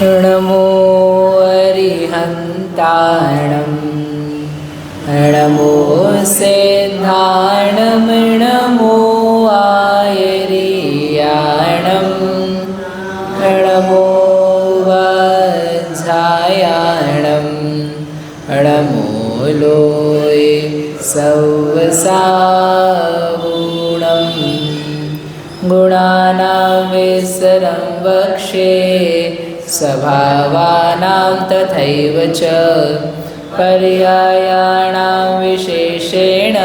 नमो अरिहन्ताणं नमो सिद्धाणं नमो आयर्याणं नमो वज्रायाणं नमो लोय सवसागुणं गुणानां विसरं वक्ष्ये स्वभावानां तथैव च पर्यायाणां विशेषेण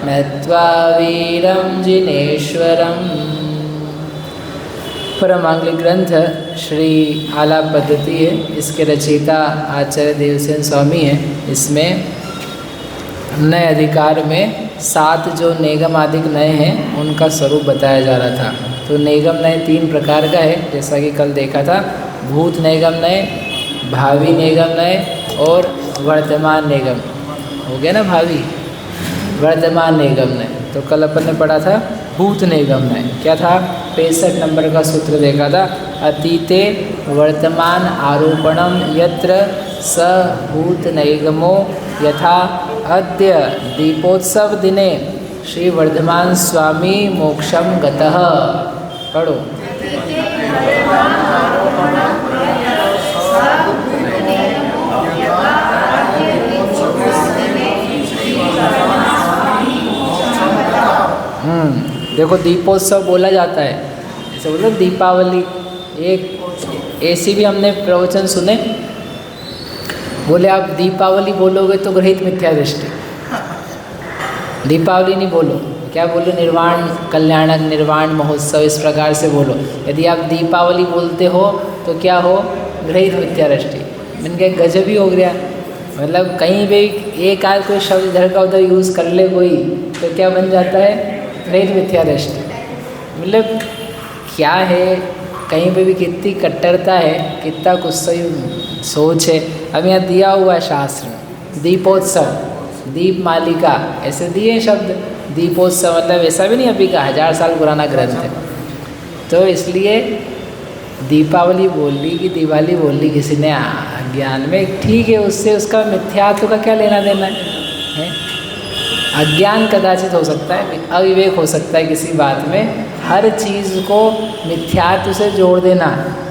नत्वा वीरं जिनेश्वरम्। परमांगलिक ग्रंथ श्री आलाप पद्धति है। इसके रचयिता आचार्य देवसेन स्वामी हैं। इसमें नए अधिकार में 7 जो नेगम आदिक नए हैं उनका स्वरूप बताया जा रहा था। तो नेगम नए 3 प्रकार का है, जैसा कि कल देखा था। भूत नेगम नए, भावी नेगम नए और वर्तमान नेगम। हो गया ना, भावी वर्तमान नेगम नए। तो कल अपन ने पढ़ा था भूत नेगम नए। क्या था? 65 नंबर का सूत्र देखा था। अतीते वर्तमान आरोपणम यत्र स भूत नैगमो यथा अद्य दीपोत्सव दिने श्री वर्धमान स्वामी मोक्षम गतः। पढ़ो। देखो, दीपोत्सव बोला जाता है, जैसे बोलो दीपावली। एक ऐसी भी हमने प्रवचन सुने, बोले आप दीपावली बोलोगे तो ग्रहित मिथ्या दृष्टि। दीपावली नहीं बोलो, क्या बोलो? निर्वाण कल्याणक निर्वाण महोत्सव, इस प्रकार से बोलो। यदि आप दीपावली बोलते हो तो क्या हो? ग्रहित मिथ्या दृष्टि। मैंने कहा गजब ही हो गया। मतलब कहीं भी एक आध कोई शब्द इधर का उधर यूज़ कर ले कोई, तो क्या बन जाता है? ग्रहित मिथ्या दृष्टि। मतलब क्या है, कहीं पे भी कितनी कट्टरता है, कितना गुस्सा सोच है। अब यहाँ दिया हुआ है शास्त्र में दीपोत्सव, दीप मालिका, ऐसे दिए शब्द। दीपोत्सव मतलब ऐसा भी नहीं अभी का 1000 साल पुराना ग्रंथ है। तो इसलिए दीपावली बोल ली कि दिवाली बोल ली किसी ने ज्ञान में, ठीक है, उससे उसका मिथ्यात्व का क्या लेना देना है? अज्ञान कदाचित हो सकता है, अविवेक हो सकता है किसी बात में। हर चीज़ को मिथ्यात्व से जोड़ देना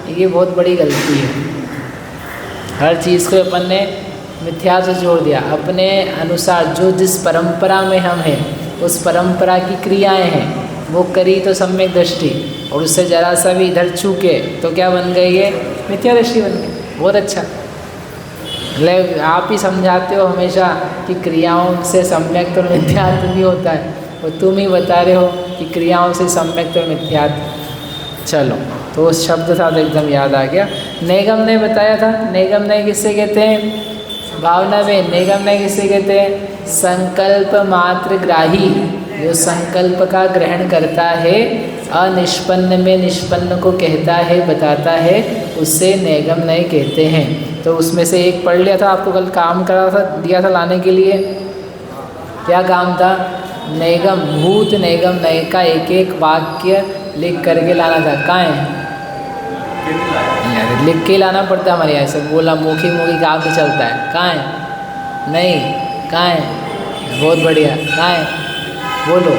ये बहुत बड़ी गलती है। हर चीज़ को अपन ने मिथ्यात्व से जोड़ दिया। अपने अनुसार जो जिस परंपरा में हम हैं, उस परंपरा की क्रियाएं हैं, वो करी तो सम्यक दृष्टि, और उससे जरा सा भी इधर चूके तो क्या बन गई? ये मिथ्या दृष्टि बन गई। बहुत अच्छा। मतलब आप ही समझाते हो हमेशा कि क्रियाओं से सम्यक तो मिथ्यात्व भी होता है, और तुम ही बता रहे हो कि क्रियाओं से सम्यक तो मिथ्यात्व। चलो, तो उस शब्द था तो एकदम याद आ गया। नेगम ने बताया था। नेगम ने किससे कहते हैं? भावना में। नेगम ने किससे कहते हैं? संकल्प मात्र ग्राही, जो संकल्प का ग्रहण करता है, अनिष्पन्न में निष्पन्न को कहता है, बताता है, उससे नेगम नए कहते हैं। तो उसमें से एक पढ़ लिया था, आपको कल काम करा था, दिया था लाने के लिए। क्या काम था? नेगम, भूत नेगम नए का एक एक वाक्य लिख करके लाना था। कहाँ है यार? लिख के लाना पड़ता है हमारे यहाँ से। बोला मुखी काम तो चलता है। कहाँ है? नहीं, कहाँ है? बहुत बढ़िया। कहाँ है? बोलो।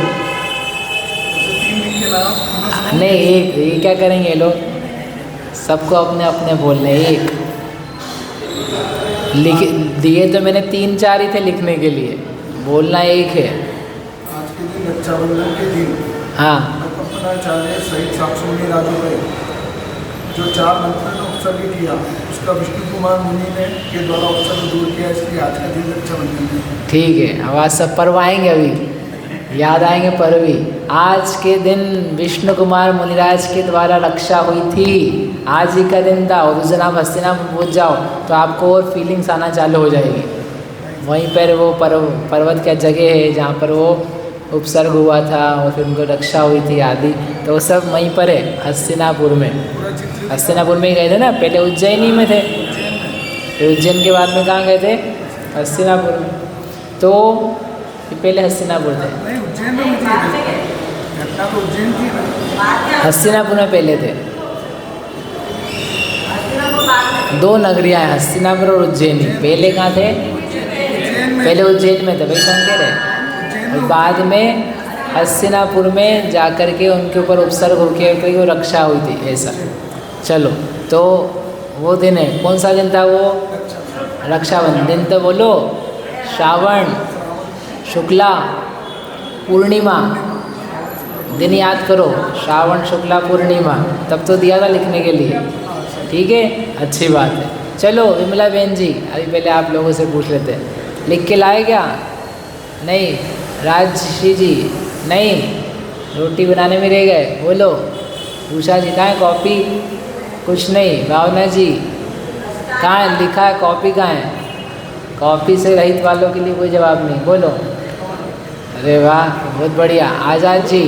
नहीं, एक ये क्या करेंगे ये लोग? सबको अपने अपने बोलने। एक लिख दिए तो मैंने 3-4 ही थे लिखने के लिए, बोलना एक है। आज के दिन रक्षाबंधन के दिन हाँ, कल्पनाचार्य सहित साक्षी राजू गए जो 4 मंत्रों ने उत्सर्ग किया, उसका विष्णु कुमार मुनि ने के द्वारा उत्सर्ग दूर किया, इसलिए आज का दिन रक्षाबंधन है। ठीक है। अब आज सब पर्व आएंगे, अभी याद आएंगे पर्व भी। आज के दिन विष्णु कुमार मुनिराज के द्वारा रक्षा हुई थी, आज ही का दिन था। और उस दिन आप हस्तिनापुर पहुँच जाओ तो आपको और फीलिंग्स आना चालू हो जाएगी। वहीं पर वो पर्वत क्या जगह है जहाँ पर वो उपसर्ग हुआ था और फिर उनको रक्षा हुई थी आदि, तो वो सब वहीं पर है, हस्तिनापुर में। हस्तिनापुर में ही गए थे ना, पहले उज्जैनी में थे, फिर उज्जैन के बाद में कहाँ गए थे? हस्तिनापुर में। तो पहले हस्तिनापुर थे। हस्तिनापुर में पहले थे। 2 नगरियाँ हैं, हस्तिनापुर और उज्जैनी। पहले कहाँ थे? पहले उज्जैन में थे, वही कह रहे। और बाद में हस्तिनापुर में जाकर के उनके ऊपर उपसर्ग होकर वो रक्षा हुई थी, ऐसा। चलो, तो वो दिन है, कौन सा दिन था वो? रक्षाबंधन दिन। तो बोलो, श्रावण शुक्ला पूर्णिमा, दिन याद करो, श्रावण शुक्ला पूर्णिमा। तब तो दिया था लिखने के लिए, ठीक है, अच्छी बात है। चलो विमला बहन जी, अभी पहले आप लोगों से पूछ लेते हैं, लिख के लाए क्या? नहीं। राजश्री जी, नहीं, रोटी बनाने में रह गए, बोलो। उषा जी, कहाँ है कॉपी? कुछ नहीं। भावना जी, कहाँ है? लिखा है, कॉपी कहाँ है? कॉपी से रहित वालों के लिए कोई जवाब नहीं, बोलो। अरे वाह, बहुत बढ़िया। आज़ाद जी,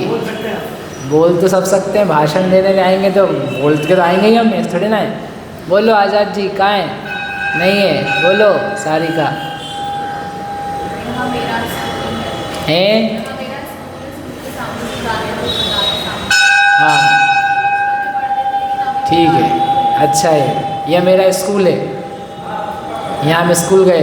बोल तो सब सकते हैं, भाषण देने जाएंगे तो बोल के तो आएंगे ही हम, ऐसे थोड़ी ना है। बोलो आज़ाद जी, कहाँ है? नहीं है, बोलो। सारिका हैं? हाँ, ठीक है, अच्छा है। यह मेरा स्कूल है, यहाँ हम स्कूल गए,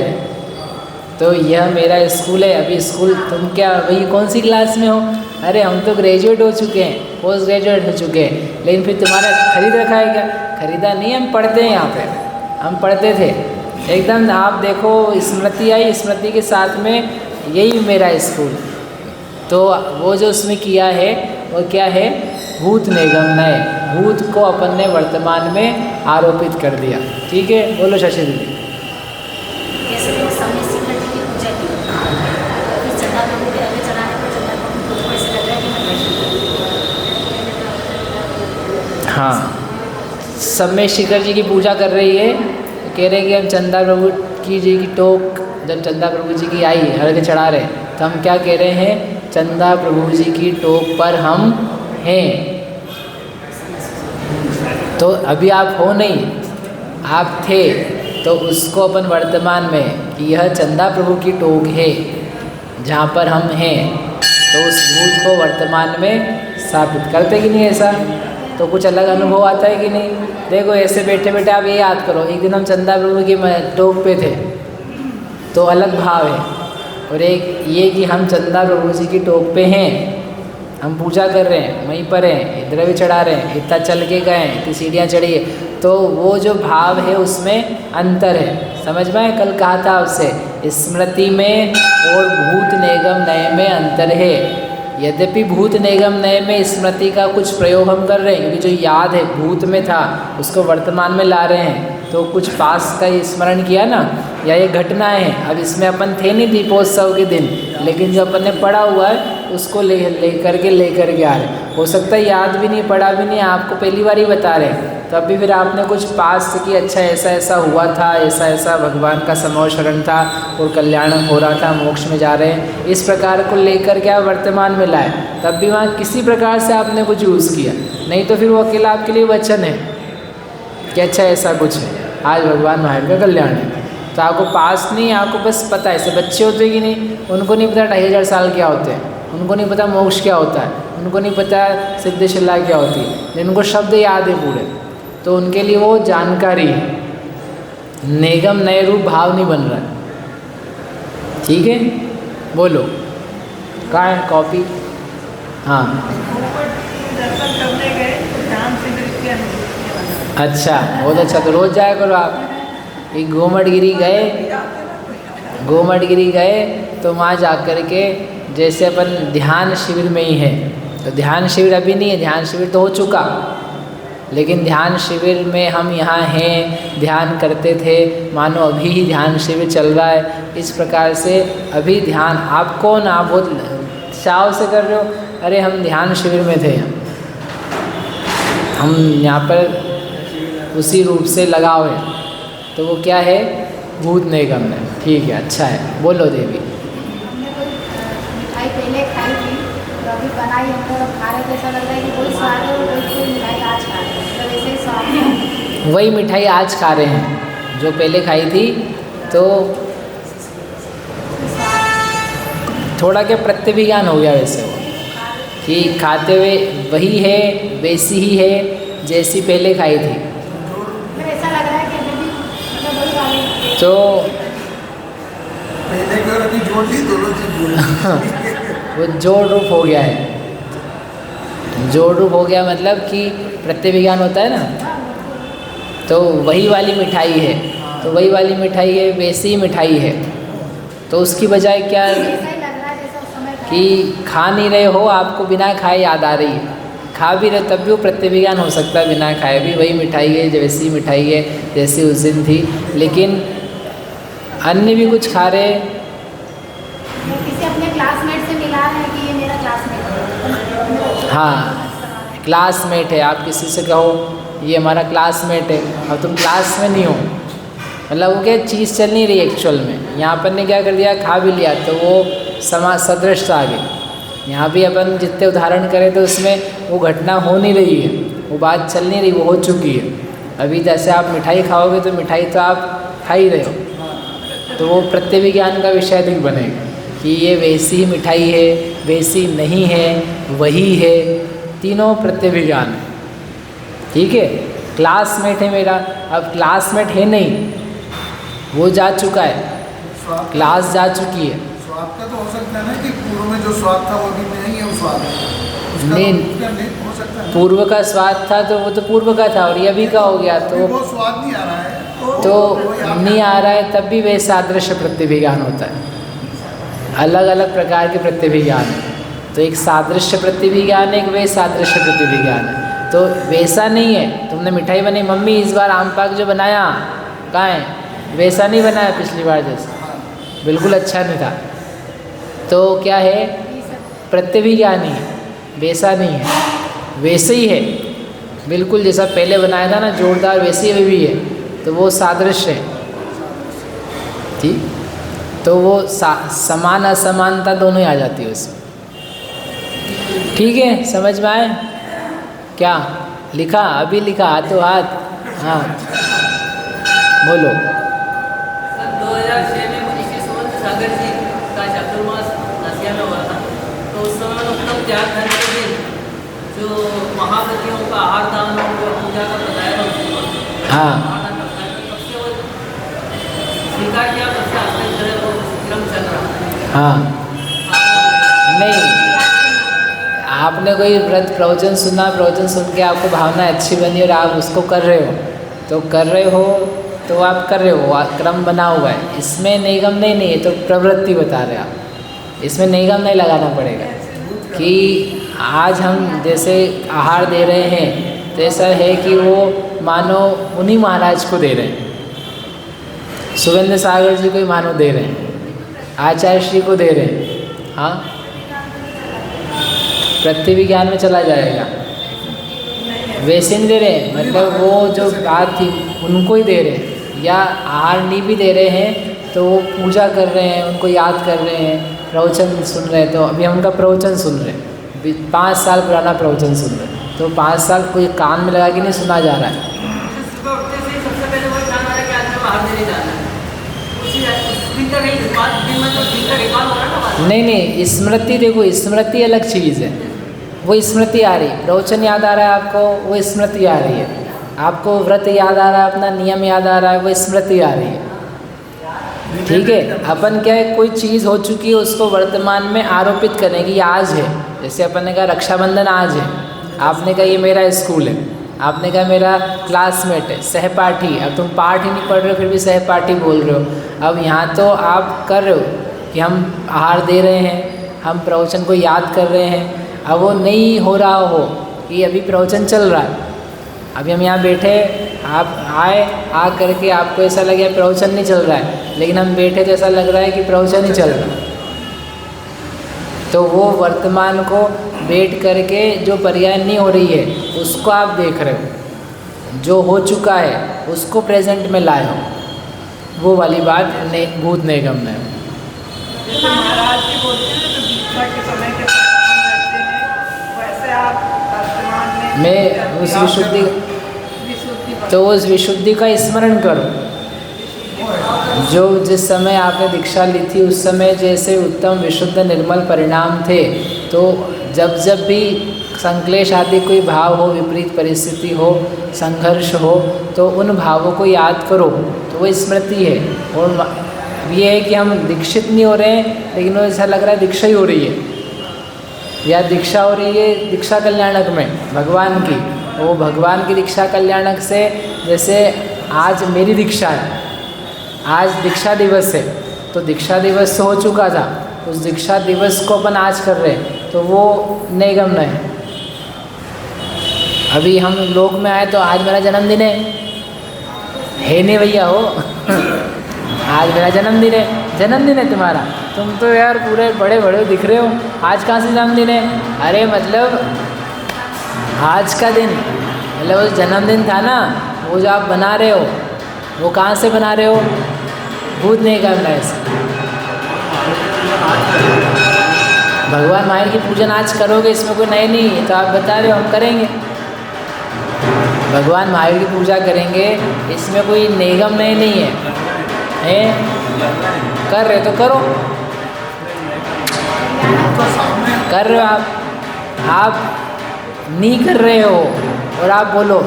तो यह मेरा स्कूल है। अभी स्कूल, तुम क्या वही कौन सी क्लास में हो? अरे हम तो ग्रेजुएट हो चुके हैं, पोस्ट ग्रेजुएट हो चुके हैं, लेकिन फिर तुम्हारा खरीद रखा है क्या? खरीदा नहीं, हम पढ़ते हैं यहाँ पे, हम पढ़ते थे एकदम। आप देखो, स्मृति आई, स्मृति के साथ में यही मेरा स्कूल। तो वो जो उसमें किया है वो क्या है? भूत निगम नए, भूत को अपन ने वर्तमान में आरोपित कर दिया, ठीक है। बोलो शशि दीदी। हाँ, समय शिखर जी की पूजा कर रही है, कह रहे हैं कि हम चंदा प्रभु की जी की टोक, जब चंदा प्रभु जी की आई अर्घ्य चढ़ा रहे, तो हम क्या कह रहे हैं? चंदा प्रभु जी की टोक पर हम हैं। तो अभी आप हो नहीं, आप थे, तो उसको अपन वर्तमान में कि यह चंदा प्रभु की टोक है जहाँ पर हम हैं, तो उस भूत को वर्तमान में स्थापित करते कि नहीं? ऐसा तो कुछ अलग अनुभव आता है कि नहीं? देखो, ऐसे बैठे बैठे आप ये याद करो, एक दिन हम चंदा प्रभु की टोक पे थे, तो अलग भाव है। और एक ये कि हम चंदा प्रभु जी की टोक पे हैं, हम पूजा कर रहे हैं, वहीं पर हैं, द्रव्य चढ़ा रहे हैं, इतना चल के गए, इतनी सीढ़ियाँ चढ़ी है, तो वो जो भाव है उसमें अंतर है। समझ में? कल कहा था आपसे, स्मृति में और भूत निगम नए में अंतर है। यद्यपि भूत निगम नए में स्मृति का कुछ प्रयोग हम कर रहे हैं, क्योंकि जो याद है भूत में था उसको वर्तमान में ला रहे हैं, तो कुछ पास का स्मरण किया ना, या ये घटनाएं हैं। अब इसमें अपन थे नहीं दीपोत्सव के दिन, लेकिन जो अपन ने पढ़ा हुआ है उसको लेकर के आ रहे। हो सकता है याद भी नहीं, पढ़ा भी नहीं, आपको पहली बार ही बता रहे हैं, तो अभी फिर आपने कुछ पास से कि अच्छा ऐसा ऐसा हुआ था, ऐसा ऐसा भगवान का समो शरण था और कल्याण हो रहा था, मोक्ष में जा रहे हैं, इस प्रकार को लेकर के आप वर्तमान में लाए, तब भी वहाँ किसी प्रकार से आपने कुछ यूज़ किया। नहीं तो फिर वो अकेला आपके लिए वचन है कि अच्छा ऐसा कुछ है, आज भगवान महावीर का कल्याण है, तो आपको पास नहीं, आपको बस पता है। ऐसे बच्चे होते कि नहीं, उनको नहीं पता 2500 साल क्या होते हैं, उनको नहीं पता मोक्ष क्या होता है, उनको नहीं पता सिद्धशिला क्या होती है, जिनको शब्द याद है पूरे, तो उनके लिए वो जानकारी है। निगम नए रूप भाव नहीं बन रहा है, ठीक है। बोलो, कहाँ है कॉपी? हाँ, अच्छा, बहुत अच्छा, तो रोज़ जाया करो आप। एक गोमटगिरी गए तो वहाँ जा कर के, जैसे अपन ध्यान शिविर में ही है, तो ध्यान शिविर अभी नहीं है, ध्यान शिविर तो हो चुका, लेकिन ध्यान शिविर में हम यहाँ हैं, ध्यान करते थे, मानो अभी ही ध्यान शिविर चल रहा है। इस प्रकार से अभी ध्यान, आप कौन, आप बहुत चाव से कर रहे हो, अरे हम ध्यान शिविर में थे, हम यहाँ पर उसी रूप से लगाव है, तो वो क्या है? भूत निगम है, ठीक है, अच्छा है। बोलो देवी। मिठाई पहले खाई थी, तो अभी बनाई हमको, खा रहे तो ऐसा लग रहा है कि कोई स्वाद है, कोई मिठाई आज खा रहे हैं, तो वैसे ही स्वाद है। वही मिठाई आज खा रहे हैं जो पहले खाई थी, तो थोड़ा क्या प्रत्यभिज्ञान हो गया वैसे वो, कि खाते हुए वही है, वैसी ही है जैसी पहले खाई थी। ऐसा लग रहा है कि अभी भी तो पहले की और अभी जोड़ दी, दोनों चीज जोड़ दी। वो जोड़ रूप हो गया है। जोड़ रूप हो गया मतलब कि प्रत्यभिज्ञान होता है ना, तो वही वाली मिठाई है, तो वही वाली मिठाई है, वैसी ही मिठाई है। तो उसकी बजाय क्या ऐसा ही लग रहा है जैसा उस समय कि खा नहीं रहे हो, आपको बिना खाए याद आ रही है। खा भी रहे तब भी वो प्रत्यभिज्ञान हो सकता है, बिना खाए भी वही मिठाई है, जैसी मिठाई है जैसी उस दिन थी, लेकिन अन्य भी कुछ खा रहे। वो किसी अपने क्लासमेट से मिला है कि ये मेरा क्लासमेट है। हाँ, क्लासमेट है, आप किसी से कहो ये हमारा क्लासमेट है, अब तुम क्लास में नहीं हो, मतलब वो क्या चीज़ चल नहीं रही एक्चुअल में। यहाँ अपन ने क्या कर दिया, खा भी लिया तो वो समाज सदृश आ गई। यहाँ भी अपन जितने उदाहरण करें तो उसमें वो घटना हो नहीं रही है, वो बात चल नहीं रही, वो हो चुकी है। अभी जैसे आप मिठाई खाओगे तो मिठाई तो आप खा ही रहे हो, तो वो प्रत्यभिज्ञान का विषय अधिक बनेगा कि ये वैसी ही मिठाई है, वैसी नहीं है, वही है, तीनों प्रत्यभिज्ञान है। ठीक है, क्लासमेट है मेरा, अब क्लासमेट है नहीं, वो जा चुका है, स्वाद क्लास जा चुकी है। स्वाद का तो हो सकता है ना कि पूर्व में जो स्वाद था वो भी नहीं है, वो स्वाद है उसका, नहीं। तो उसका नहीं हो सकता है। पूर्व का स्वाद था तो वो तो पूर्व का था, और ये अभी का हो गया, अभी वो स्वाद नहीं आ रहा है, तो वही आप- नहीं आ रहा है, तब भी वे सादृश्य प्रत्यभिज्ञान होता है। अलग अलग प्रकार के प्रत्यभिज्ञान है, तो एक सादृश्य प्रत्यभिज्ञान है, एक वे सादृश्य प्रत्यभिज्ञान है। तो वैसा नहीं है, तुमने मिठाई बनाई, मम्मी इस बार आम पाक जो बनाया कहाँ है, वैसा नहीं बनाया पिछली बार जैसा, बिल्कुल अच्छा नहीं था। तो क्या है, प्रत्यभिज्ञान ही है, वैसा नहीं है, वैसे ही है बिल्कुल जैसा पहले बनाया था ना जोरदार, वैसे ही अभी भी है, तो वो सादृश्य है। ठीक, तो वो समान असमानता दोनों ही आ जाती है उसमें। ठीक है, समझ में आए क्या? लिखा अभी लिखा, हाथों हाथ। हाँ बोलो। 2006 में मुझे सुमंत सागर जी का चातुर्मास आसिया में हुआ था, तो उस समय उत्तम त्याग धर्म के दिन जो महाव्रतियों का आहार दान और पूजा का बताया था उसको, हाँ तब से वो स्वीकार किया, तब से आज तक जो है वो क्रम चल रहा है। हाँ, नहीं आपने कोई व्रत प्रवचन सुना, प्रवचन सुन के आपको भावना अच्छी बनी और आप उसको कर रहे हो, तो कर रहे हो तो आप कर रहे हो, क्रम बना हुआ है, इसमें निगम नहीं है, तो प्रवृत्ति बता रहे आप, इसमें निगम नहीं लगाना पड़ेगा कि आज हम जैसे आहार दे रहे हैं तो ऐसा है कि वो मानो उन्हीं महाराज को दे रहे हैं, सुरेंद्र सागर जी को ही मानो दे रहे हैं, आचार्य श्री को दे रहे हैं। हाँ, प्रत्यभिज्ञान में चला जाएगा, वैसे नहीं दे रहे हैं, मतलब वो जो बात थी उनको ही दे रहे हैं, या आहार नहीं भी दे रहे हैं तो वो पूजा कर रहे हैं, उनको याद कर रहे हैं, प्रवचन सुन रहे हैं। तो अभी हम उनका प्रवचन सुन रहे हैं, 5 साल पुराना प्रवचन सुन रहे हैं, तो 5 साल कोई कान में लगा के नहीं सुना जा रहा है। सुबह उठते से सबसे पहले वो ध्यान आ रहा है कि आज मैं बाहर नहीं जाना है, उस दिन का नहीं, दिन में जो दिन का रिकॉल हो रहा है ना बात। नहीं, स्मृति देखो, स्मृति अलग चीज़ है, वो स्मृति आ रही है, प्रवचन याद आ रहा है आपको, वो स्मृति आ रही है, आपको व्रत याद आ रहा है, अपना नियम याद आ रहा है, वो स्मृति आ रही है। ठीक है, अपन क्या है, कोई चीज़ हो चुकी है उसको वर्तमान में आरोपित करने की, आज है, जैसे अपन ने कहा रक्षाबंधन आज है, आपने कहा ये मेरा स्कूल है, आपने कहा मेरा क्लासमेट है, सहपाठी, अब तुम पाठ ही नहीं पढ़ रहे हो फिर भी सहपाठी बोल रहे हो। अब यहाँ तो आप कर रहे हो कि हम आहार दे रहे हैं, हम प्रवचन को याद कर रहे हैं, अब वो नहीं हो रहा हो कि अभी प्रवचन चल रहा है, अभी हम यहाँ बैठे, आप आए, आ करके आपको ऐसा लगे प्रवचन नहीं चल रहा है, लेकिन हम बैठे तो ऐसा लग रहा है कि प्रवचन ही चल रहा है। तो वो वर्तमान को बैठ करके जो पर्याय नहीं हो रही है उसको आप देख रहे हो, जो हो चुका है उसको प्रेजेंट में लाए हो, वो वाली बात भूत निगम में। महाराज जी बोलते हैं जो दीक्षा के समय के रहते हैं, वैसे आप वर्तमान में मैं उस विशुद्धि, तो उस विशुद्धि का स्मरण करो, जो जिस समय आपने दीक्षा ली थी उस समय जैसे उत्तम विशुद्ध निर्मल परिणाम थे, तो जब जब भी संक्लेश आदि कोई भाव हो, विपरीत परिस्थिति हो, संघर्ष हो, तो उन भावों को याद करो, तो वो स्मृति है। और ये है कि हम दीक्षित नहीं हो रहे हैं, लेकिन वो ऐसा लग रहा है दीक्षा ही हो रही है, या दीक्षा हो रही है दीक्षा कल्याणक में भगवान की। वो भगवान की दीक्षा कल्याणक से, जैसे आज मेरी दीक्षा है, आज दीक्षा दिवस है, तो दीक्षा दिवस तो हो चुका था, उस दीक्षा दिवस को अपन आज कर रहे हैं, तो वो निगम है। अभी हम लोक में आए तो आज मेरा जन्मदिन है नहीं भैया हो आज मेरा जन्मदिन है। जन्मदिन है तुम्हारा? तुम तो यार पूरे बड़े बड़े दिख रहे हो, आज कहाँ से जन्मदिन है? अरे मतलब आज का दिन, मतलब वो जन्मदिन था ना, वो जो आप बना रहे हो, वो कहाँ से बना रहे हो? भूत नहीं करना है ऐसे। भगवान महावीर की पूजन आज करोगे, इसमें कोई नए नहीं है, तो आप बता रहे हो हम करेंगे। भगवान महावीर की पूजा करेंगे, इसमें कोई निगम नहीं है, कर रहे तो करो, कर रहे हो आप नहीं कर रहे हो और आप बोलो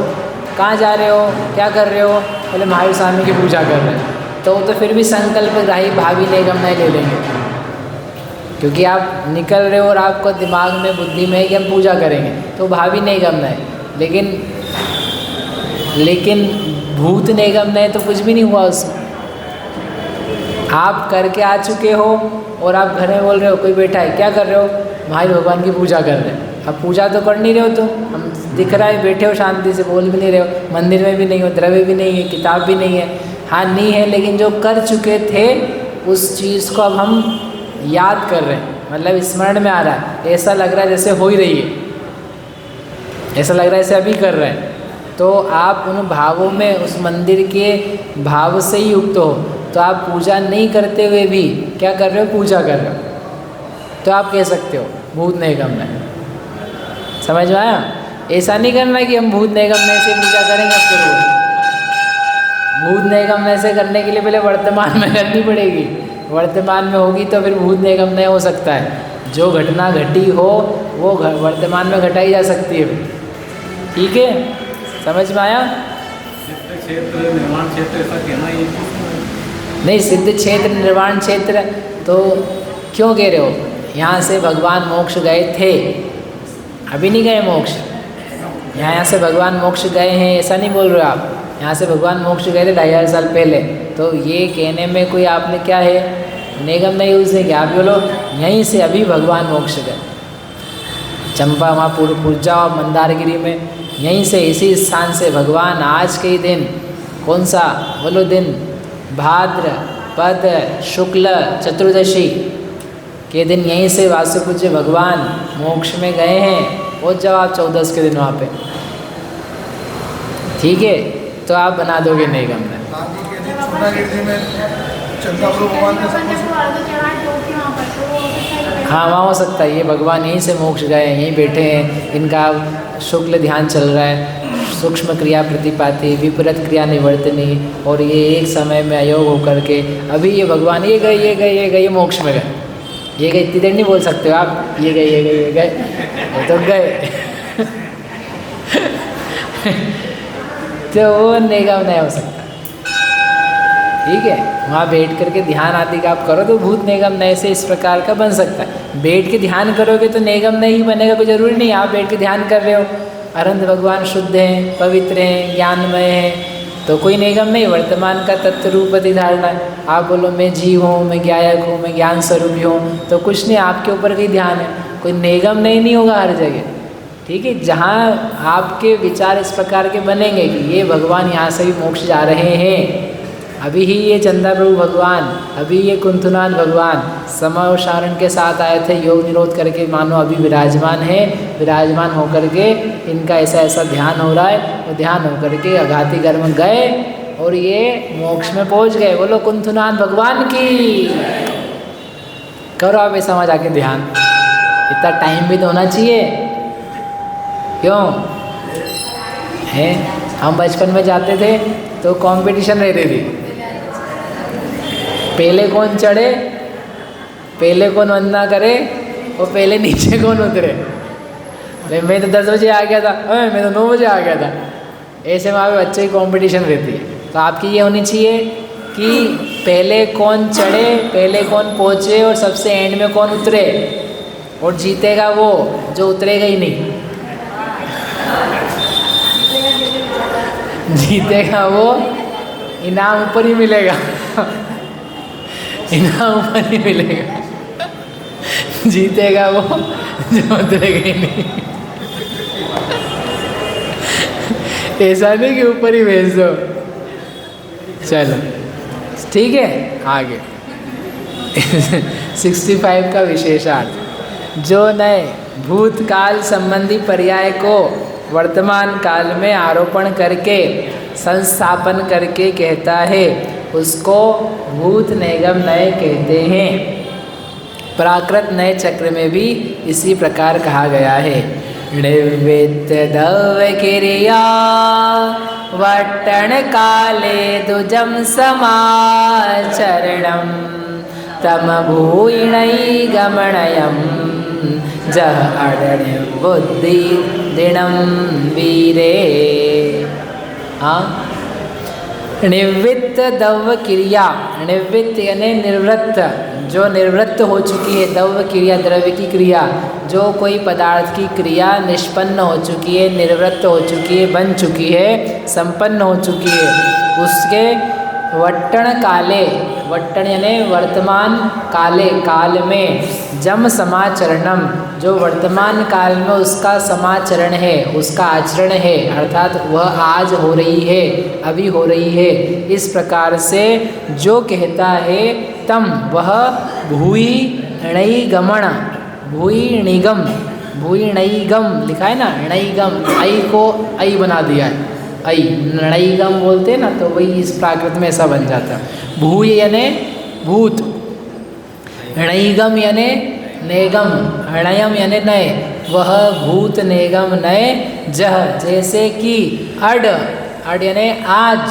कहाँ जा रहे हो, क्या कर रहे हो? बोले महावीर स्वामी की पूजा कर रहे हैं, तो फिर भी संकल्प ग्राही भावी निगम नहीं ले लेंगे, क्योंकि आप निकल रहे हो और आपको दिमाग में बुद्धि में है कि हम पूजा करेंगे, तो भावी निगम नहीं। लेकिन भूत निगम नहीं तो कुछ भी नहीं हुआ उसमें। आप करके आ चुके हो और आप घर में बोल रहे हो, कोई बैठा है क्या कर रहे हो? भाई भगवान की पूजा कर रहे हैं। अब पूजा तो कर नहीं रहे हो, तो हम दिख रहा है बैठे हो शांति से, बोल भी नहीं रहे हो, मंदिर में भी नहीं हो, द्रव्य भी नहीं है, किताब भी नहीं है, हाँ नहीं है, लेकिन जो कर चुके थे उस चीज़ को अब हम याद कर रहे हैं, मतलब स्मरण में आ रहा है, ऐसा लग रहा है जैसे हो ही रही है, ऐसा लग रहा है जैसे अभी कर रहे हैं। तो आप उन भावों में, उस मंदिर के भाव से ही युक्त हो, तो आप पूजा नहीं करते हुए भी क्या कर रहे हो? पूजा कर रहे हो, तो आप कह सकते हो भूत निगम है। समझ में आया? ऐसा नहीं करना कि हम भूत निगम से पूजा करेंगे अब तो रोज। भूत निगम से करने के लिए पहले वर्तमान में करनी पड़ेगी, वर्तमान में होगी तो फिर भूत निगम नहीं हो सकता है। जो घटना घटी हो वो वर्तमान में घटाई जा सकती है, ठीक है? समझ में आया? क्षेत्र निर्माण क्षेत्र ऐसा कहना ही नहीं, सिद्ध क्षेत्र निर्वाण क्षेत्र तो क्यों कह रहे हो? यहाँ से भगवान मोक्ष गए थे, अभी नहीं गए मोक्ष। यहाँ से भगवान मोक्ष गए हैं ऐसा नहीं बोल रहे हो आप, यहाँ से भगवान मोक्ष गए थे 2500 साल पहले। तो ये कहने में कोई आपने क्या है निगम नहीं यूज़ नहीं किया, आप बोलो यहीं से अभी भगवान मोक्ष गए। चंपा वहाँ पूज जाओ मंदारगिरी में, यहीं से इसी स्थान से भगवान आज के ही दिन, कौन सा बोलो दिन? भाद्रपद शुक्ल चतुर्दशी के दिन यहीं से वासुपूज्य भगवान मोक्ष में गए हैं। पहुँच जाओ आप 14 के दिन वहाँ पे, ठीक है? तो आप बना दोगे निगम में। गांधी के दिन सोनागिरी में चंद्रप्रभु भगवान का हाँ वहाँ हो सकता है, ये भगवान यहीं से मोक्ष गए, यहीं बैठे हैं, इनका शुक्ल ध्यान चल रहा है, सूक्ष्म क्रिया प्रतिपाती, विपरीत क्रिया निवर्तनी, और ये एक समय में अयोग होकर के अभी ये भगवान ये गए मोक्ष में गए। ये गए इतनी देर नहीं बोल सकते हो आप, ये गए तो गए तो वो निगम नहीं हो सकता, ठीक है? वहाँ बैठ करके ध्यान आदि का आप करो तो भूत निगम नए से इस प्रकार का बन सकता है। बैठ के ध्यान करोगे तो निगम नहीं बनेगा, कोई ज़रूरी नहीं। आप बैठ के ध्यान कर रहे हो, अनंत भगवान शुद्ध हैं, पवित्र हैं, ज्ञानमय हैं, तो कोई निगम नहीं, वर्तमान का तत्व रूप धारणा है। आप बोलो मैं जीव हूँ, मैं ज्ञायक हूँ, मैं ज्ञान स्वरूपी हूँ, तो कुछ नहीं, आपके ऊपर भी ध्यान है, कोई निगम नहीं होगा हर जगह, ठीक है? जहाँ आपके विचार इस प्रकार के बनेंगे कि ये भगवान यहाँ से भी मोक्ष जा रहे हैं, अभी ही ये चंदा प्रभु भगवान, अभी ये कुंथुनाथ भगवान समावसारण के साथ आए थे, योग निरोध करके मानो अभी विराजमान है, विराजमान होकर के इनका ऐसा ऐसा ध्यान हो रहा है, वो ध्यान होकर के अघाती गर्म गए और ये मोक्ष में पहुंच गए। बोलो कुंथुनाथ भगवान की। करो आप ऐसा वहाँ जाके ध्यान, इतना टाइम भी तो होना चाहिए, क्यों है? हम बचपन में जाते थे तो कंपटीशन रहती थी, पहले कौन चढ़े, पहले कौन वंदना करे और पहले नीचे कौन उतरे। मैं तो 10 बजे आ गया था, मैं तो 9 बजे आ गया था। ऐसे वहाँ पे बच्चों की कंपटीशन रहती है। तो आपकी ये होनी चाहिए कि पहले कौन चढ़े, पहले कौन पहुँचे और सबसे एंड में कौन उतरे, और जीतेगा वो जो उतरेगा ही नहीं। जीतेगा वो, इनाम ऊपर ही मिलेगा। इनाम ऊपर ही मिलेगा। जीतेगा वो जो उतरेगा ही नहीं। ऐसा नहीं कि ऊपर ही भेज दो। चलो ठीक है, आगे 65 का विशेषार्थ। जो नए भूतकाल संबंधी पर्याय को वर्तमान काल में आरोपण करके संस्थापन करके कहता है, उसको भूत निगम नए कहते हैं। प्राकृत नए चक्र में भी इसी प्रकार कहा गया है। निवृत्त दव्य क्रिया वट्टण काले दुजम समाचरणम तम भूयिणै गमणयम जह अडण्य बुद्धि दिनम वीरे। हाँ, निवृत्त दव्य क्रिया, निवृत्त यानी निवृत्त, जो निवृत्त हो चुकी है। दव्य क्रिया द्रव्य की क्रिया, जो कोई पदार्थ की क्रिया निष्पन्न हो चुकी है, निवृत्त हो चुकी है, बन चुकी है, संपन्न हो चुकी है, उसके वट्टण काले, वट्टण यानी वर्तमान काले, काल में, जम समाचरणम, जो वर्तमान काल में उसका समाचरण है, उसका आचरण है, अर्थात वह आज हो रही है, अभी हो रही है। इस प्रकार से जो कहता है तम, वह भूई णई गमण, भूई णिगम, भूई णईगम लिखा है ना, णईगम, आई को आई बना दिया है, आई णईगम बोलते हैं ना, तो वही इस प्राकृत में ऐसा बन जाता है। भूय यानी भूत, णईगम यानी नेगम, णयम यानी नए, वह भूत नेगम नए, जह जैसे कि अड, अड यानी आज,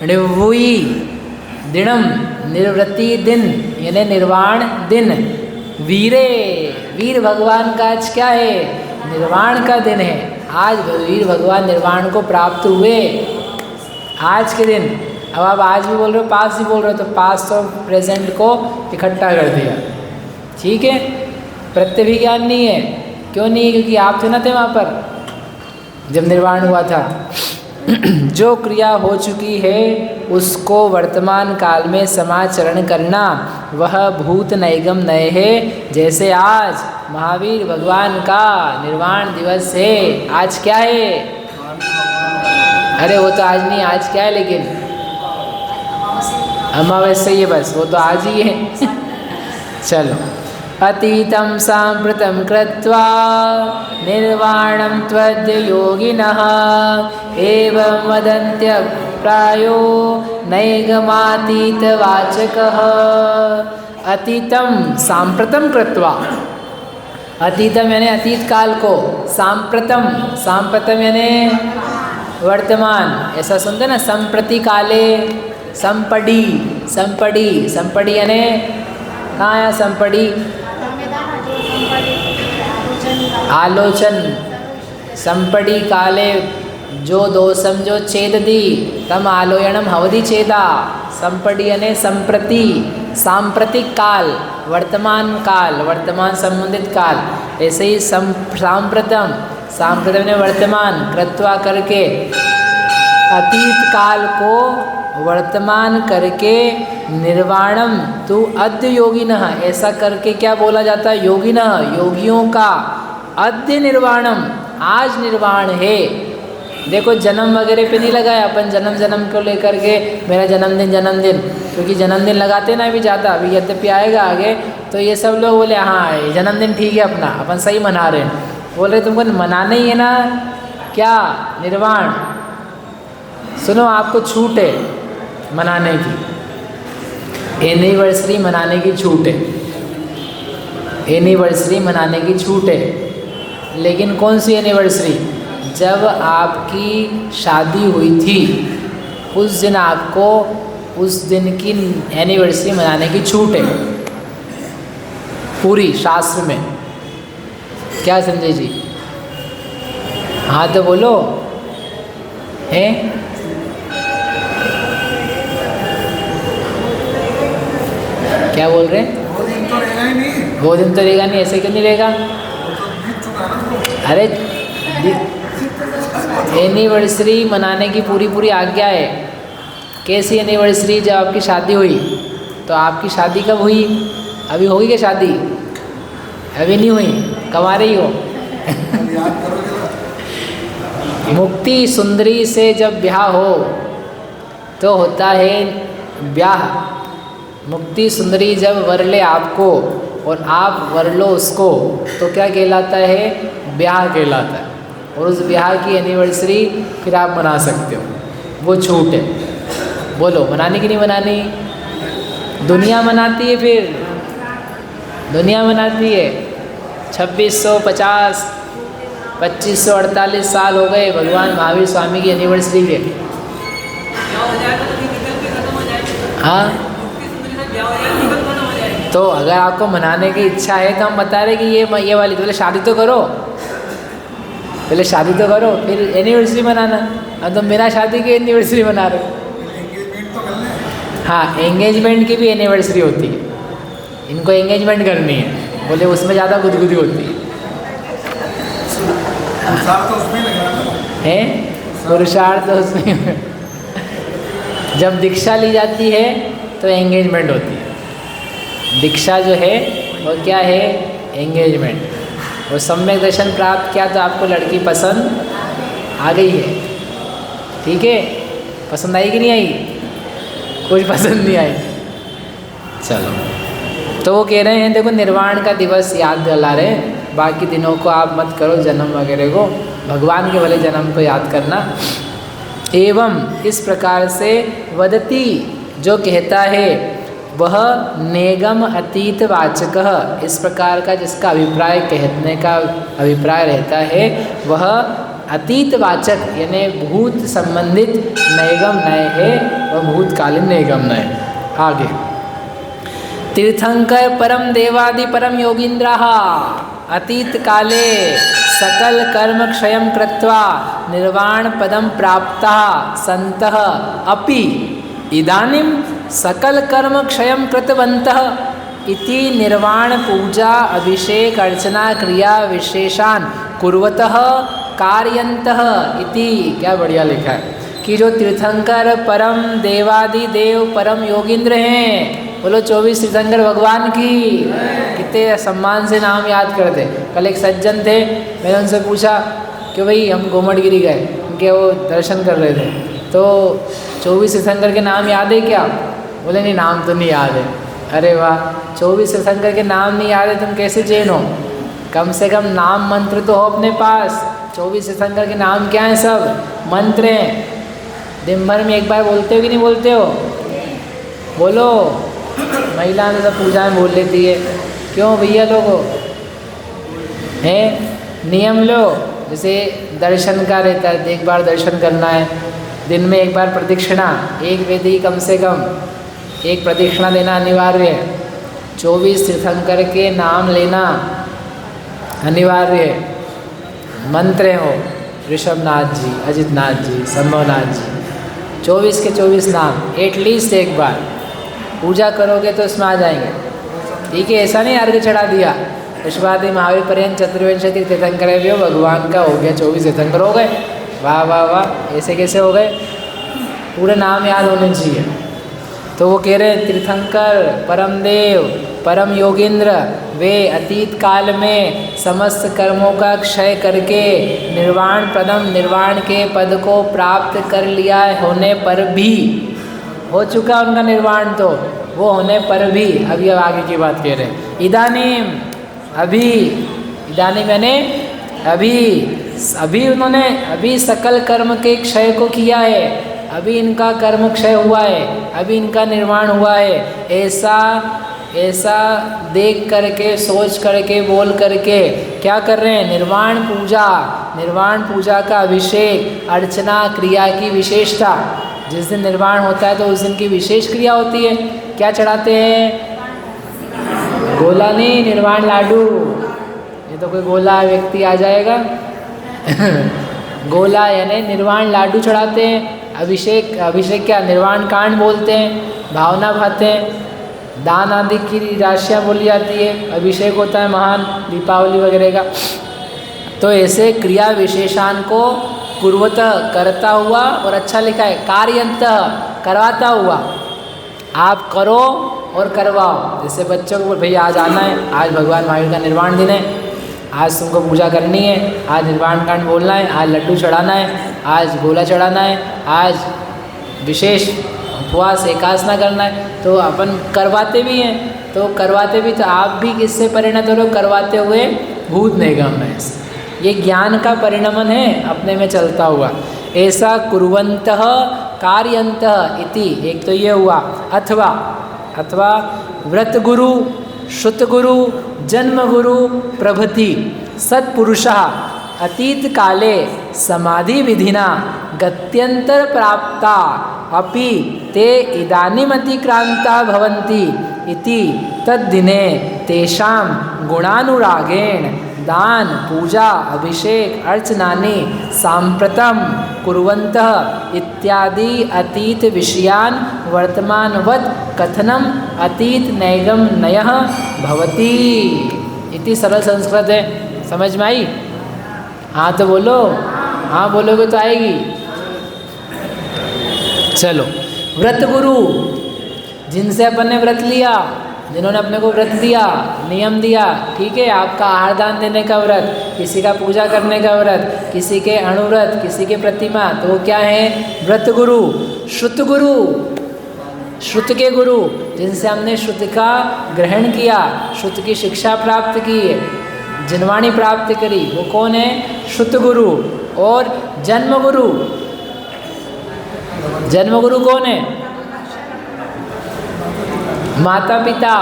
निवृत्ति दिनम निवृत्ति दिन यानी निर्वाण दिन, वीरे, वीर भगवान का आज क्या है, निर्वाण का दिन है। आज वीर भगवान निर्वाण को प्राप्त हुए आज के दिन। अब आप आज भी बोल रहे हो, पास भी बोल रहे हो, तो पास और प्रेजेंट को इकट्ठा कर दिया, ठीक है। प्रत्यभिज्ञान नहीं है, क्यों नहीं है, क्योंकि आप थे ना, थे वहाँ पर जब निर्वाण हुआ था। जो क्रिया हो चुकी है उसको वर्तमान काल में समाचरण करना, वह भूत नैगम नए है। जैसे आज महावीर भगवान का निर्वाण दिवस है, आज क्या है, अरे वो तो आज नहीं, आज क्या है, लेकिन अमावस्या ही है, बस वो तो आज ही है। चलो, अतीतं साम्प्रतं कृत्वा निर्वाणं त्वद्य योगिनः एवं वदन्त्य प्रायो नैगमातीतवाचकः। अतीतं साम्प्रतं कृत्वा, अतीतम यानी अतीत काल को, सांप्रतम, सांप्रतम यानी वर्तमान, ऐसा सुनते ना, संप्रति काले, संपड़ी, संपड़ी, संपड़ी यानी कहाँ आया संपड़ी, आलोचन, संपड़ी काले जो दोषम जो छेद दी तम आलोयनम हवदि छेदा। संपड़ी यानी संप्रति, सांप्रतिक काल, वर्तमान काल, वर्तमान संबंधित काल। ऐसे ही सांप्रतम, सांप्रतम ने वर्तमान, कृत्वा करके, अतीत काल को वर्तमान करके, निर्वाणम तू अद्य योगिनः, ऐसा करके क्या बोला जाता है, योगिनः, योगियों का, अद्य निर्वाणम, आज निर्वाण है। देखो जन्म वगैरह पे नहीं लगाया अपन, जन्म जन्म को लेकर के मेरा जन्मदिन जन्मदिन, क्योंकि जन्मदिन लगाते ना भी ज़्यादा, अभी यद्यपि आएगा आगे, तो ये सब लोग बोले हाँ जन्मदिन ठीक है अपना, अपन सही मना रहे हैं। बोल रहे तुमको मनाना ही है ना, क्या निर्वाण, सुनो आपको छूट है मनाने की, एनिवर्सरी मनाने की छूट है, एनिवर्सरी मनाने की छूट है। लेकिन कौन सी एनिवर्सरी, जब आपकी शादी हुई थी उस दिन आपको उस दिन की एनिवर्सरी मनाने की छूट है पूरी शास्त्र में। क्या संजय जी, हाँ तो बोलो हैं। क्या बोल रहे हैं? वो दिन तो रहेगा ही नहीं, वो दिन तो रहेगा नहीं, ऐसे क्यों नहीं रहेगा? वो तो बीत चुका ना वो। अरे एनिवर्सरी मनाने की पूरी आज्ञा है। कैसी एनिवर्सरी? जब आपकी शादी हुई। तो आपकी शादी कब हुई? अभी होगी क्या शादी? अभी नहीं हुई, कमा रही हो। याद करोगे ना। मुक्ति सुंदरी से जब ब्याह हो तो होता है ब्याह। मुक्ति सुंदरी जब वर ले आपको और आप वर लो उसको, तो क्या कहलाता है? ब्याह कहलाता है। और उस ब्याह की एनिवर्सरी फिर आप मना सकते हो, वो छूट है। बोलो मनानी कि नहीं मनानी? दुनिया मनाती है, फिर दुनिया मनाती है। 2650 2548 साल हो गए भगवान महावीर स्वामी की एनिवर्सरी के। क्या हो जाएगा तो निकल के खत्म हो जाएगा। हाँ, मुक्ति सुंदरी में क्या हो जाएगा, निकल खत्म हो जाएगा। तो अगर आपको मनाने की इच्छा है तो हम बता रहे कि ये वाली, तो पहले शादी तो करो, पहले शादी तो करो फिर एनिवर्सरी मनाना। अब तो बिना शादी की एनिवर्सरी मना रहे हो। एंगेजमेंट तो कर लें। हाँ, एंगेजमेंट की भी एनिवर्सरी होती है। इनको एंगेजमेंट करनी है, बोले उसमें ज़्यादा गुदगुदी होती है। संसार तो उसमें लग रहा है ना। हैं पुरुषार्थ तो उसमें जब दीक्षा ली जाती है तो एंगेजमेंट होती है। दीक्षा जो है वो क्या है? एंगेजमेंट। और सम्यक दर्शन प्राप्त किया तो आपको लड़की पसंद आ गई है, ठीक है? पसंद आई कि नहीं आई? कुछ पसंद नहीं आई। चलो, तो वो कह रहे हैं देखो निर्वाण का दिवस याद दिला रहे हैं, बाकी दिनों को आप मत करो, जन्म वगैरह को, भगवान के भले जन्म को याद करना। एवं इस प्रकार से वदती जो कहता है वह नेगम अतीत वाचक, इस प्रकार का जिसका अभिप्राय कहने का अभिप्राय रहता है वह अतीत वाचक यानी भूत संबंधित नैगम नय है, वह भूतकालीन नैगम नय। आगे तीर्थंकर परम देवादि परम योगींद्राः अतीत काले सकल कर्म क्षयं कृत्वा निर्वाण पदम प्राप्ता संतः अपि इदानीं सकल कर्म क्षयं कृतवन्तः इति निर्वाण पूजा अभिषेक अर्चना क्रिया विशेषान कुर्वतः कार्यन्तः इति। क्या बढ़िया लिखा है कि जो तीर्थंकर परम देवादि देव परम योगींद्र हैं, बोलो 24 तीर्थंकर भगवान की। कितने सम्मान से नाम याद करते। कल एक सज्जन थे, मैंने उनसे पूछा कि भाई हम गोमटगिरी गए, उनके वो दर्शन कर रहे थे, तो 24 तीर्थंकर के नाम याद है क्या? बोले नहीं, नाम तो नहीं याद है। अरे वाह, 24 तीर्थंकर के नाम नहीं याद है, तुम कैसे जैन हो? कम से कम नाम मंत्र तो हो अपने पास। 24 तीर्थंकर के नाम क्या हैं? सब मंत्र हैं। दिन भर में एक बार बोलते हो कि नहीं बोलते हो? बोलो। महिला ने सब पूजा में बोल लेती है, क्यों भैया लोगों? हैं नियम लो, जैसे दर्शन का रहता है, एक बार दर्शन करना है, दिन में एक बार प्रदक्षिणा, एक वेदी कम से कम एक प्रदक्षिणा देना अनिवार्य है। 24 तीर्थंकर के नाम लेना अनिवार्य है। मंत्र हो ऋषभनाथ जी, अजितनाथ जी, संभवनाथ जी, 24 के 24 नाम एटलीस्ट एक बार पूजा करोगे तो इसमें आ जाएंगे, ठीक है? ऐसा नहीं अर्घ चढ़ा दिया, विश्वादि महावीर पर्यंत चतुर्विंशति तीर्थंकर भी हो, भगवान का हो गया 24 तीर्थंकर हो गए, वाह वाह वाह, ऐसे कैसे हो गए? पूरे नाम याद होने चाहिए। तो वो कह रहे हैं तीर्थंकर परम देव परम योगींद्र वे अतीत काल में समस्त कर्मों का क्षय करके निर्वाण पदम निर्वाण के पद को प्राप्त कर लिया होने पर भी, हो चुका उनका निर्वाण, तो वो होने पर भी अभी अब आगे की बात कह रहे हैं। इदानीम अभी, इदानीम मैंने अभी उन्होंने अभी सकल कर्म के क्षय को किया है, अभी इनका कर्म क्षय हुआ है, अभी इनका निर्वाण हुआ है। ऐसा देख करके, सोच करके, बोल करके क्या कर रहे हैं? निर्वाण पूजा का अभिषेक अर्चना क्रिया की विशेषता। जिस दिन निर्वाण होता है तो उस दिन की विशेष क्रिया होती है। क्या चढ़ाते हैं? गोला नहीं, निर्वाण लाडू। ये तो कोई गोला व्यक्ति आ जाएगा गोला यानी निर्वाण लाडू चढ़ाते हैं। अभिषेक क्या निर्वाण कांड बोलते हैं, भावना भाते हैं, दान आदि की राशियाँ बोली जाती है, अभिषेक होता है महान दीपावली वगैरह का। तो ऐसे क्रिया विशेषान को पूर्वतः करता हुआ, और अच्छा लिखा है कार्यंतः करवाता हुआ, आप करो और करवाओ। जैसे बच्चों को भैया आज आना है, आज भगवान महावीर का निर्वाण दिन है, आज तुमको पूजा करनी है, आज निर्वाण कांड बोलना है, आज लड्डू चढ़ाना है, आज गोला चढ़ाना है, आज विशेष उपवास एकादशा करना है, तो अपन करवाते भी हैं। तो करवाते भी, तो आप भी किससे परिणत हो रहे हो? करवाते हुए भूत निगम में। ये ज्ञान का परिणमन है अपने में चलता हुआ। ऐसा कुर्वन्तः कार्यन्तः इति, एक तो ये हुआ। अथवा व्रत गुरु, श्रुत गुरु, जन्म गुरु प्रभृति सत्पुरुषः अतीत काले समाधि विधिना गत्यंतर प्राप्ता अपि ते इदानीम अतिक्रांता भवन्ति इति तद्दिने तेषां गुणानुरागेण दान पूजा अभिषेक अर्चनानि सांप्रतं कुर्वन्तः इत्यादि अतीत विषयान् वर्तमानवत् कथनम अतीत नैगम नयः भवति इति सरल संस्कृत है। समझ में आई? हाँ तो बोलो, हाँ बोलोगे तो आएगी। चलो, व्रत गुरु, जिनसे अपन ने व्रत लिया, जिन्होंने अपने को व्रत दिया, नियम दिया, ठीक है, आपका आहार दान देने का व्रत, किसी का पूजा करने का व्रत, किसी के अणुव्रत, किसी के प्रतिमा, तो वो क्या है? व्रत गुरु। श्रुत गुरु, श्रुत के गुरु, जिनसे हमने श्रुत का ग्रहण किया, श्रुत की शिक्षा प्राप्त की, जिनवाणी प्राप्त करी, वो कौन है? श्रुत गुरु। और जन्म गुरु, जन्म गुरु कौन है? माता पिता।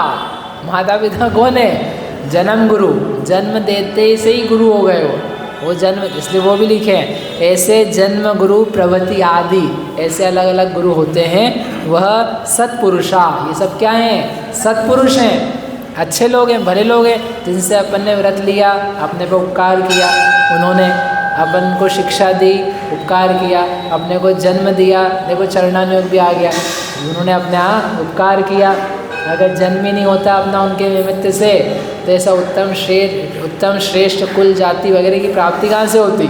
माता पिता कौन है? जन्म गुरु। जन्म देते से ही गुरु हो गए वो जन्म, इसलिए वो भी लिखे हैं। ऐसे जन्म गुरु प्रभृति आदि, ऐसे अलग अलग गुरु होते हैं। वह सत्पुरुषा, ये सब क्या हैं? सत्पुरुष हैं, अच्छे लोग हैं, भले लोग हैं, जिनसे अपन ने व्रत लिया, अपने पर उपकार किया, उन्होंने अपन को शिक्षा दी, उपकार किया, अपने को जन्म दिया। देखो चरणानुयोग भी आ गया, उन्होंने अपने यहाँ उपकार किया। अगर जन्म ही नहीं होता अपना उनके निमित्त से, तो ऐसा उत्तम श्रेष्ठ कुल जाति वगैरह की प्राप्ति कहाँ से होती?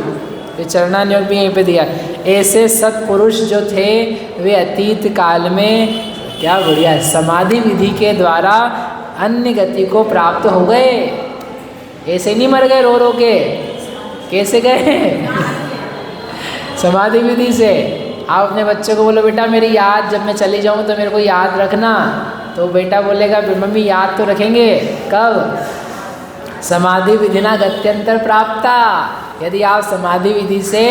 तो चरणानुयोग भी यहीं पे दिया। ऐसे सत्पुरुष जो थे वे अतीत काल में, क्या बढ़िया है, समाधि विधि के द्वारा अन्य गति को प्राप्त हो गए। ऐसे नहीं मर गए रो रो के, कैसे गए? समाधि विधि से। आप अपने बच्चे को बोलो बेटा मेरी याद, जब मैं चली जाऊँ तो मेरे को याद रखना, तो बेटा बोलेगा मम्मी याद तो रखेंगे। कब? समाधि विधिना गत्यंतर प्राप्ता। यदि आप समाधि विधि से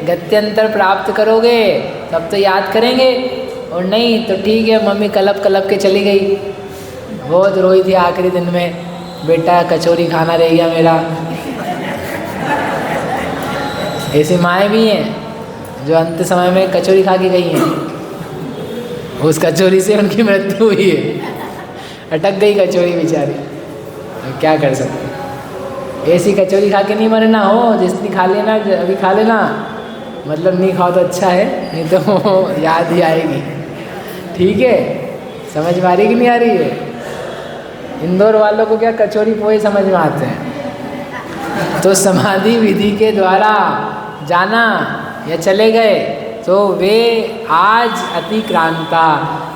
गत्यंतर प्राप्त करोगे तब तो याद करेंगे, और नहीं तो ठीक है मम्मी कलप कलप के चली गई, बहुत रोई थी आखिरी दिन में, बेटा कचौरी खाना रह गया मेरा। ऐसी माएँ भी हैं जो अंत समय में कचौरी खा के गई हैं, उस कचौरी से उनकी मृत्यु हुई है, अटक गई कचौरी बेचारी। तो क्या कर सकते? ऐसी कचौरी खा के नहीं मरना हो, जितनी खा लेना अभी खा लेना, मतलब नहीं खाओ तो अच्छा है, नहीं तो याद ही आएगी। ठीक है, समझ में आ रही कि नहीं आ रही है? इंदौर वालों को क्या कचौरी पोहे समझ में आते हैं। तो समाधि विधि के द्वारा जाना या चले गए तो वे आज अतिक्रांता,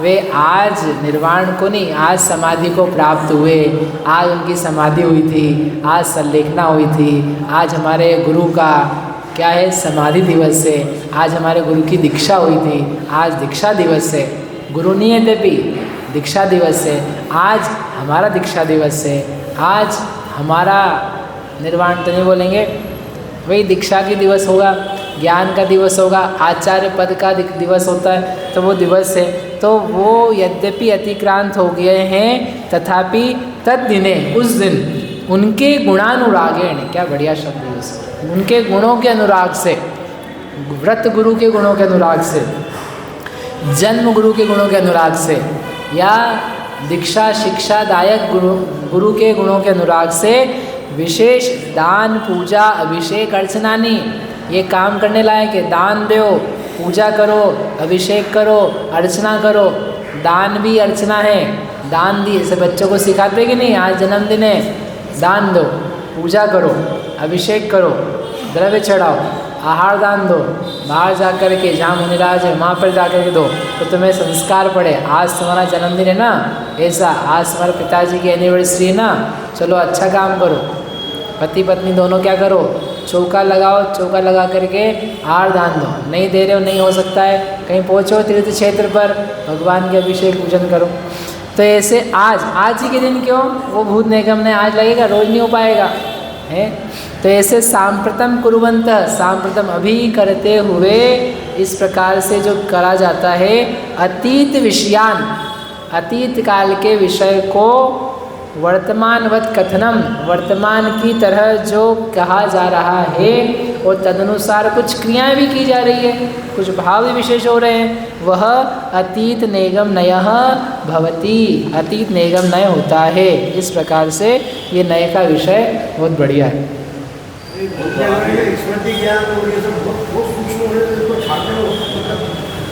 वे आज निर्वाण को नहीं, आज समाधि को प्राप्त हुए। आज उनकी समाधि हुई थी, आज संलेखना हुई थी, आज हमारे गुरु का क्या है समाधि दिवस है, आज हमारे गुरु की दीक्षा हुई थी, आज दीक्षा दिवस है। गुरु नहीं है तभी दीक्षा दिवस है, आज हमारा दीक्षा दिवस है, आज हमारा निर्वाण तो नहीं बोलेंगे, वही दीक्षा की दिवस होगा, ज्ञान का दिवस होगा, आचार्य पद का दिवस होता है, तो वो दिवस है। तो वो यद्यपि अतिक्रांत हो गए हैं, तथापि तद्दिने, उस दिन उनके गुणानुरागेण, क्या बढ़िया शब्द है उस, उनके गुणों के अनुराग से, व्रत गुरु के गुणों के अनुराग से, जन्म गुरु के गुणों के अनुराग से, या दीक्षा शिक्षादायक गुरु के गुणों के अनुराग से विशेष दान पूजा अभिषेक अर्चनानी, ये काम करने लायक है। दान दो, पूजा करो, अभिषेक करो, अर्चना करो। दान भी अर्चना है। दान दिए से बच्चों को सिखाते कि नहीं, आज जन्मदिन है, दान दो, पूजा करो, अभिषेक करो, द्रव्य चढ़ाओ, आहार दान दो, बाहर जा कर के जहाँ मुनिराज है वहाँ पर जा कर के दो, तो तुम्हें संस्कार पड़े। आज तुम्हारा जन्मदिन है ना, ऐसा आज तुम्हारे पिताजी की एनिवर्सरी है ना, चलो अच्छा काम करो। पति पत्नी दोनों क्या करो, चौका लगाओ, चौका लगा करके आहार दान दो। नहीं दे रहे हो, नहीं हो सकता है, कहीं पहुँचो तीर्थ क्षेत्र पर, भगवान के अभिषेक पूजन करो। तो ऐसे आज ही के दिन क्यों, वो भूत निगम ने आज लगेगा, रोज नहीं हो पाएगा है। तो ऐसे सांप्रतम कुर्वंत, सांप्रतम अभी करते हुए, इस प्रकार से जो करा जाता है, अतीत विषयान, अतीत काल के विषय को वर्तमानवत कथनम, वर्तमान की तरह जो कहा जा रहा है, और तदनुसार कुछ क्रियाएं भी की जा रही है, कुछ भाव भी विशेष हो रहे हैं, वह अतीत नेगम नयः भवति, अतीत नेगम नय होता है। इस प्रकार से ये नय का विषय बहुत बढ़िया है।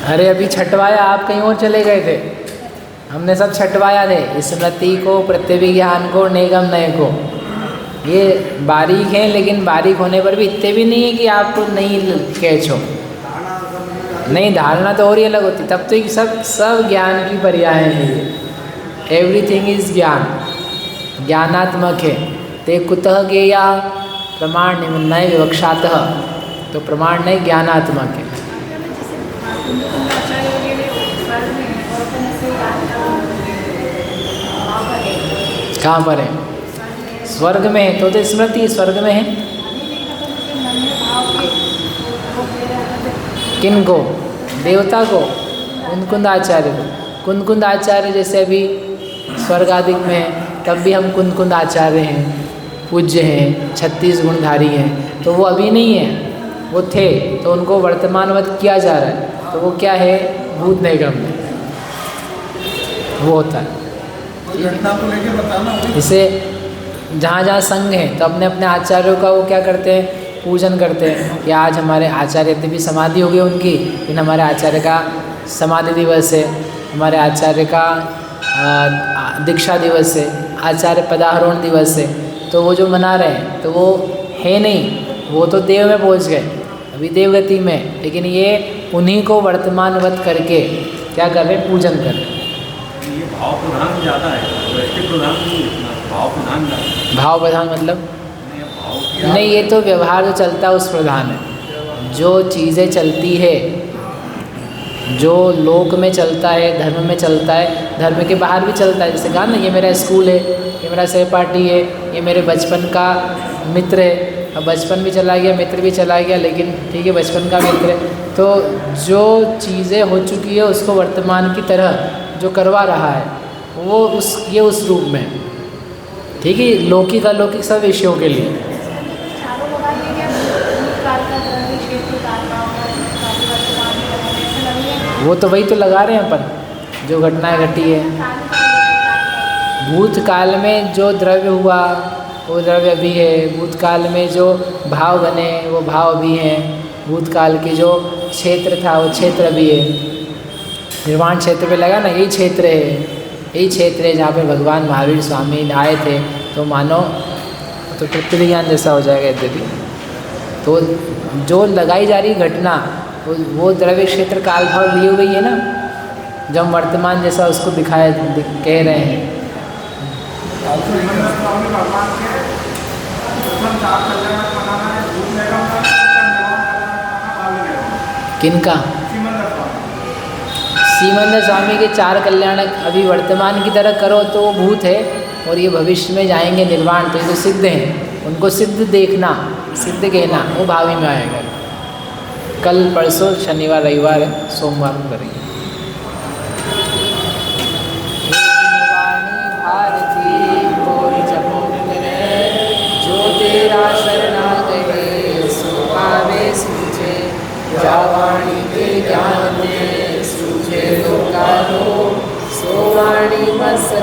अरे अभी छटवाया, आप कहीं और चले गए थे, हमने सब छटवाया थे, स्मृति को, प्रत्यभिज्ञान को, नेगम नय को। ये बारीक हैं, लेकिन बारीक होने पर भी इतने भी नहीं है कि आपको नहीं कैच हो। नहीं, धारणा तो और ही अलग होती, तब तो ये सब ज्ञान की पर्याय है। एवरीथिंग इज ज्ञान, ज्ञानात्मक है। ते कुतः ज्ञेया प्रमाण निम्नय विवक्षातः, तो प्रमाण नहीं, ज्ञानात्मक है। कहाँ पर है? स्वर्ग में है, तो स्मृति स्वर्ग में है। किन को? देवता को, कुंद आचार्य को। कुंद आचार्य जैसे अभी स्वर्ग आदि में है, तब भी हम कुंद आचार्य हैं, पूज्य हैं, 36 गुणधारी हैं, तो वो अभी नहीं है, वो थे, तो उनको वर्तमानवत किया जा रहा है। तो वो क्या है? भूत निगम, वो होता है। घटना को लेके बताना। जैसे जहाँ जहाँ संघ है, तो अपने अपने आचार्यों का वो क्या करते हैं? पूजन करते हैं कि आज हमारे आचार्य की भी समाधि हो गई उनकी, लेकिन हमारे आचार्य का समाधि दिवस है, हमारे आचार्य का दीक्षा दिवस है, आचार्य पदारोहण दिवस है। तो वो जो मना रहे हैं, तो वो है नहीं, वो तो देव में पहुँच गए, अभी देवगति में, लेकिन ये उन्हीं को वर्तमानवत करके क्या कर रहे हैं? पूजन कर रहे हैं। ये भाव प्रधान ज़्यादा है, व्यक्ति प्रधान नहीं, भाव प्रधान ज़्यादा है। भाव प्रधान मतलब नहीं, ये तो व्यवहार जो चलता है उस प्रधान है। जो चीज़ें चलती है, जो लोक में चलता है, धर्म में चलता है, धर्म के बाहर भी चलता है। जैसे कहा ना, ये मेरा स्कूल है, ये मेरा सहपाठी है, ये मेरे बचपन का मित्र है। अब बचपन भी चला गया, मित्र भी चला गया, लेकिन ठीक है, बचपन का मित्र है। तो जो चीज़ें हो चुकी है उसको वर्तमान की तरह जो करवा रहा है, वो उस रूप में, ठीक है, लौकिक अलौकिक सब विषयों के लिए। वो तो वही तो लगा रहे हैं अपन, जो घटनाएं घटी है। भूतकाल में जो द्रव्य हुआ वो द्रव्य भी है, भूतकाल में जो भाव बने वो भाव भी हैं, भूतकाल की जो क्षेत्र था वो क्षेत्र भी है। निर्वाण क्षेत्र पे लगा ना, यही क्षेत्र है, यही क्षेत्र है जहाँ पे भगवान महावीर स्वामी आए थे। तो मानो तो प्रत्यभिज्ञान जैसा हो जाएगा यद्यपि। तो जो लगाई जा रही घटना वो द्रव्य क्षेत्र काल भाव ली हुई है ना, जब वर्तमान जैसा उसको दिखाया कह रहे हैं। किनका? सीमंदर स्वामी के 4 कल्याणक अभी वर्तमान की तरह करो तो वो भूत है, और ये भविष्य में जाएंगे निर्वाण, तो ये तो सिद्ध हैं, उनको सिद्ध देखना, सिद्ध कहना, वो भावी में आएगा। कल परसों शनिवार रविवार है, सोमवार को करेंगे। जो तेरा शरणागत सो पावे सूझे, जावाणी के ज्ञान में सूझे लोकालो, सो वाणी मस्त